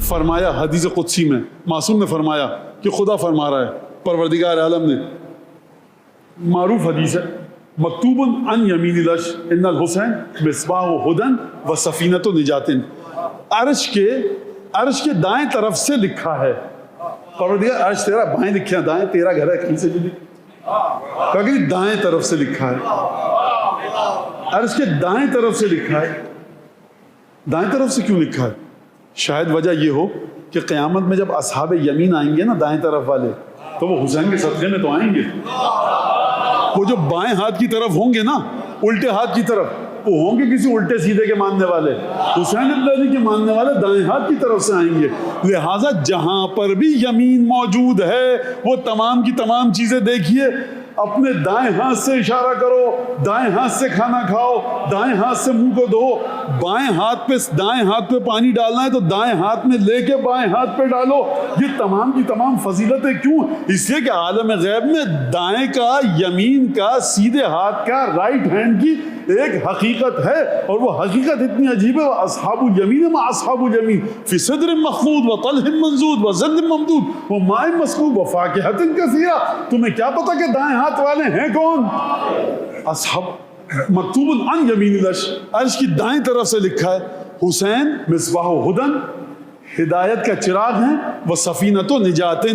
فرمایا حدیث قدسی میں، معصوم نے فرمایا کہ خدا فرما رہا ہے، پروردگار عالم نے، معروف حدیث ہے، مکتوب عن یمین العرش ان الحسین مصباح ہدی و سفینۃ نجات، عرش کے دائیں طرف سے لکھا ہے، پروردگار عرش تیرا بائیں لکھا ہے، دائیں تیرا گھر ہے، کہیں سے بھی کہا کہ دائیں طرف سے لکھا ہے، عرش کے دائیں طرف سے لکھا ہے۔ دائیں طرف سے کیوں لکھا ہے؟ شاید وجہ یہ ہو کہ قیامت میں جب اصحاب یمین آئیں گے نا دائیں طرف والے، تو وہ حسین کے صدقے میں تو آئیں گے، وہ جو بائیں ہاتھ کی طرف ہوں گے نا، الٹے ہاتھ کی طرف، وہ ہوں گے کسی الٹے سیدھے کے ماننے والے، حسین ابن علی کے ماننے والے دائیں ہاتھ کی طرف سے آئیں گے۔ لہٰذا جہاں پر بھی یمین موجود ہے وہ تمام کی تمام چیزیں دیکھیے، اپنے دائیں ہاتھ سے اشارہ کرو، دائیں ہاتھ سے کھانا کھاؤ، دائیں ہاتھ سے منہ کو دھو، دائیں ہاتھ پہ پانی ڈالنا ہے تو دائیں ہاتھ میں لے کے بائیں ہاتھ پہ ڈالو۔ یہ تمام کی تمام فضیلتیں کیوں؟ اس لیے کہ عالم غیب میں دائیں کا، یمین کا، سیدھے ہاتھ کا، رائٹ ہینڈ کی ایک حقیقت ہے، اور وہ حقیقت اتنی عجیب ہے، اصحاب الیمین ما اصحاب الیمین فی صدر مخضود و طلح منضود و ظل ممدود و ماء مسکوب و فاکہۃ کثیرہ۔ تمہیں کیا پتا کہ دائیں ہاتھ والے ہیں کون؟ اصحاب مکتوب عن یمین العرش، عرش کی دائیں طرف سے لکھا ہے، حسین مصباح ہدی، ہدایت کا چراغ ہیں، وہ سفینۃ نجات،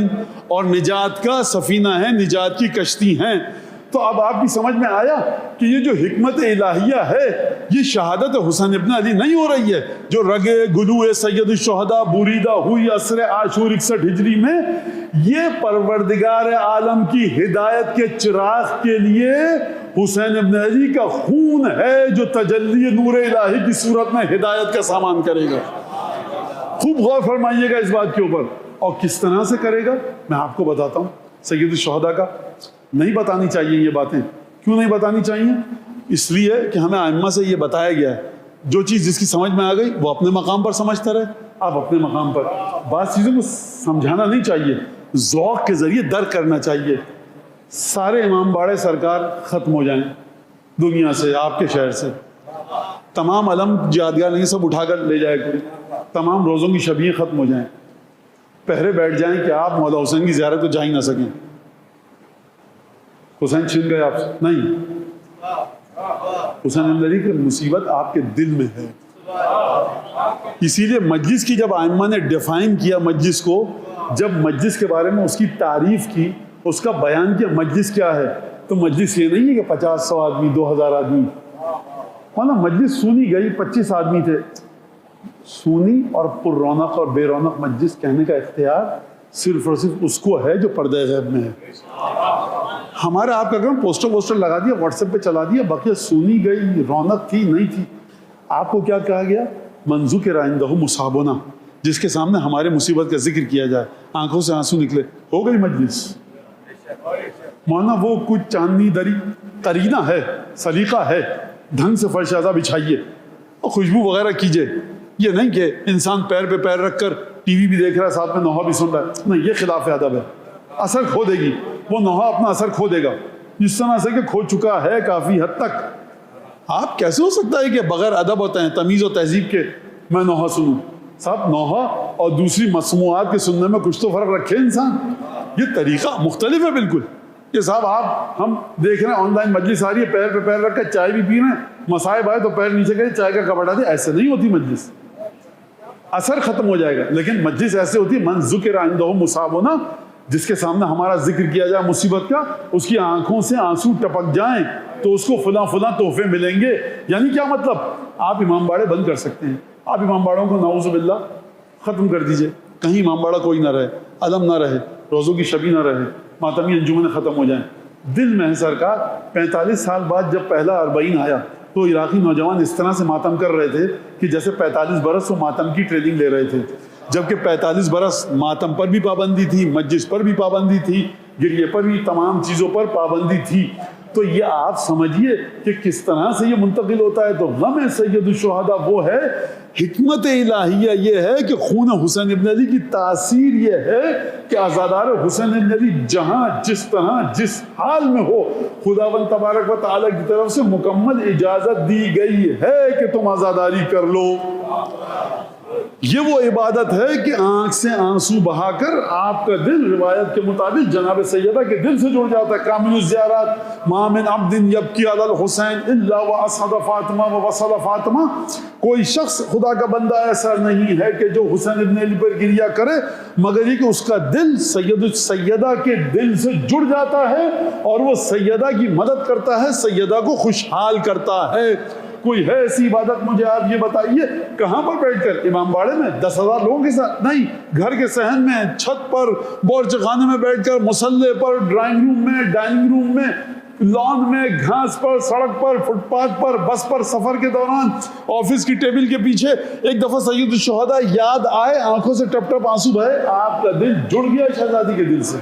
اور نجات کا سفینہ ہے، نجات کی کشتی ہیں۔ تو اب آپ کی سمجھ میں آیا کہ یہ جو حکمت الہیہ ہے، یہ شہادت حسین ابن علی نہیں ہو رہی ہے جو رگے گلوئے سید الشہداء بریدہ ہوئی عصر عاشور 61 ہجری میں، یہ پروردگار عالم کی ہدایت کے چراغ کے لیے حسین ابن علی کا خون ہے جو تجلی نور الہی کی صورت میں ہدایت کا سامان کرے گا۔ خوب غور فرمائیے گا اس بات کے اوپر، اور کس طرح سے کرے گا میں آپ کو بتاتا ہوں۔ سید الشہداء کا نہیں بتانی چاہیے یہ باتیں، کیوں نہیں بتانی چاہیے؟ اس لیے کہ ہمیں ائمہ سے یہ بتایا گیا ہے، جو چیز جس کی سمجھ میں آ گئی وہ اپنے مقام پر سمجھتا رہے، آپ اپنے مقام پر، بعض چیزوں کو سمجھانا نہیں چاہیے، ذوق کے ذریعے درک کرنا چاہیے۔ سارے امام باڑے سرکار ختم ہو جائیں دنیا سے، آپ کے شہر سے، تمام علم یادگار نہیں سب اٹھا کر لے جائے کوئی، تمام روزوں کی شبیہیں ختم ہو جائیں، پہرے بیٹھ جائیں کہ آپ مولا حسین کی زیارت کو جا ہی نہ سکیں، حسین چھن گئے آپ سے، نہیں، حسین ابن علی کی مصیبت آپ کے دل میں ہے۔ اسی لیے مجلس کی جب ائمہ نے ڈیفائن کیا مجلس کو، جب مجلس کے بارے میں اس کی تعریف کی، اس کا بیان کیا مجلس کیا ہے، تو مجلس یہ نہیں ہے کہ 50-100 آدمی، 2000 آدمی، مانا مجلس سونی گئی 25 آدمی تھے، سونی اور پر رونق اور بے رونق مجلس کہنے کا اختیار صرف اور صرف اس کو ہے جو پردہ غیب میں ہے۔ ہمارا آپ کا کام پوسٹر لگا دیا، واٹس ایپ پہ چلا دیا، باقی سونی گئی، رونق تھی نہیں تھی۔ آپ کو کیا کہا گیا؟ من ذکر عندہ مصابنا، جس کے سامنے ہمارے مصیبت کا ذکر کیا جائے، آنکھوں سے آنسو نکلے، ہو گئی مجلس۔ مانا وہ کچھ چاندنی دری قرینہ ہے، سلیقہ ہے، ڈھنگ سے فرش ازا بچھائیے اور خوشبو وغیرہ کیجئے، یہ نہیں کہ انسان پیر پہ پیر رکھ کر ٹی وی بھی دیکھ رہا ہے، ساتھ میں نوحہ بھی سن رہا ہے، نہیں، یہ خلاف ادب ہے، اثر کھو دے گی، وہ نوحہ اپنا اثر کھو دے گا، جس طرح سے کہ کھو چکا ہے کافی حد تک۔ آپ کیسے ہو سکتا ہے کہ بغیر ادب ہوتے ہیں، تمیز و تہذیب کے میں نوحہ سنوں؟ صاحب نوحہ اور دوسری مسموعات کے سننے میں کچھ تو فرق رکھے انسان، یہ طریقہ مختلف ہے بالکل۔ کہ صاحب آپ ہم دیکھ رہے ہیں آن لائن مجلس آ رہی ہے، پیر پہ پیر رکھ کر چائے بھی پی رہے ہیں، مصائب آئے تو پیر نیچے کرے، چائے کا کپ ہٹا دے، ایسے نہیں ہوتی مجلس، اثر ختم ہو جائے گا۔ لیکن مجلس ایسے ہوتی ہے من ذکر عندہ مصابنا، جس کے سامنے ہمارا ذکر کیا جائے مصیبت کا، اس کی آنکھوں سے آنسو ٹپک جائیں تو اس کو فلاں فلاں تحفے ملیں گے۔ یعنی کیا مطلب؟ آپ امام باڑے بند کر سکتے ہیں، آپ امام باڑوں کو نعوذ باللہ ختم کر دیجئے، کہیں امام باڑہ کوئی نہ رہے، علم نہ رہے، روزوں کی شبی نہ رہے، ماتمی انجمنیں ختم ہو جائیں۔ دل میں ہے سرکار، 45 سال بعد جب پہلا 40 آیا تو عراقی نوجوان اس طرح سے ماتم کر رہے تھے کہ جیسے 45 برس وہ ماتم کی ٹریننگ لے رہے تھے، جبکہ 45 برس ماتم پر بھی پابندی تھی، مجلس پر بھی پابندی تھی، گریے پر بھی، تمام چیزوں پر پابندی تھی۔ تو یہ آپ سمجھیے کہ کس طرح سے یہ منتقل ہوتا ہے۔ تو غم سید الشہداء وہ ہے، حکمت الہیہ یہ ہے کہ خون حسین ابن علی کی تاثیر یہ ہے کہ عزادار حسین ابن علی جہاں جس طرح جس حال میں ہو، خداوند تبارک و تعالیٰ کی طرف سے مکمل اجازت دی گئی ہے کہ تم عزاداری کر لو۔ یہ وہ عبادت ہے کہ آنکھ سے آنسو بہا کر آپ کا دل روایت کے مطابق جناب سیدہ کے دل سے جڑ جاتا ہے. کامل الزیارات ما من عبد یبکی علی الحسین الا واسعد فاطمہ ووصل فاطمہ. کوئی شخص خدا کا بندہ ایسا نہیں ہے کہ جو حسین ابن علی پر گریہ کرے مگر یہ کہ اس کا دل سیدہ کے دل سے جڑ جاتا ہے اور وہ سیدہ کی مدد کرتا ہے, سیدہ کو خوشحال کرتا ہے. کوئی ہے ایسی عبادت مجھے آپ یہ بتائیے. کہاں پر بیٹھ کر؟ امام باڑے میں 10,000 لوگوں کے ساتھ نہیں, گھر کے صحن میں, چھت پر, بورچ خانے میں بیٹھ کر, مصلے پر, ڈرائنگ روم میں, ڈائننگ روم میں, لان میں, گھاس پر, سڑک پر, فٹ پاتھ پر, بس پر, سفر کے دوران, آفس کی ٹیبل کے پیچھے. ایک دفعہ سید الشہداء یاد آئے, آنکھوں سے ٹپ ٹپ آنسو بہے, آپ کا دل جڑ گیا شہزادی کے دل سے.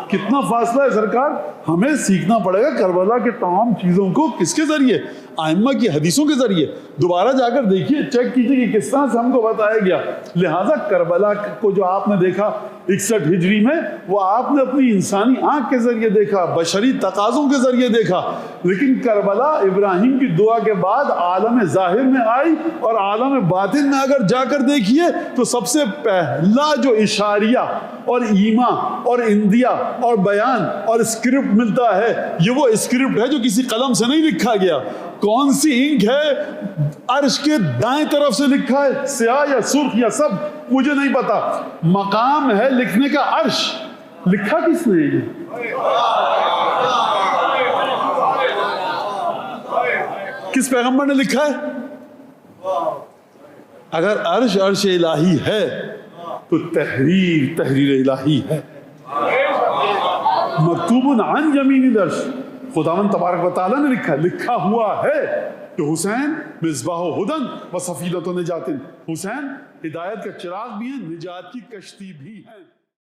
کتنا فاصلہ ہے سرکار. ہمیں سیکھنا پڑے گا کربلا کے تمام چیزوں کو کس کے ذریعے؟ ائمہ کی حدیثوں کے ذریعے. دوبارہ جا کر دیکھیے, چیک کیجیے کہ کس طرح سے ہم کو بتایا گیا. لہٰذا کربلا کو جو آپ نے دیکھا 61 ہجری میں, وہ آپ نے اپنی انسانی آنکھ کے ذریعے دیکھا, بشری تقاضوں کے ذریعے دیکھا. لیکن کربلا ابراہیم کی دعا کے بعد عالم ظاہر میں آئی, اور عالم باطن میں اگر جا کر دیکھیے تو سب سے پہلا جو اشاریہ اور ایما اور اندیا اور بیان اور اسکرپٹ ملتا ہے, یہ وہ اسکرپٹ ہے جو کسی قلم سے نہیں لکھا گیا. کون سی انک ہے؟ عرش کے دائیں طرف سے لکھا ہے, سیاہ یا سرخ یا سب, مجھے نہیں پتا. مقام ہے لکھنے کا عرش. لکھا کس نے یہ؟ کس پیغمبر نے لکھا ہے؟ اگر عرش عرش الہی ہے تو تحریر الہی ہے. مکتوب عن یمین العرش, خداوند تبارک و تعالیٰ نے لکھا ہوا ہے کہ حسین مصباح ہدن و سفینۃ نجات. حسین ہدایت کا چراغ بھی ہیں, نجات کی کشتی بھی ہیں.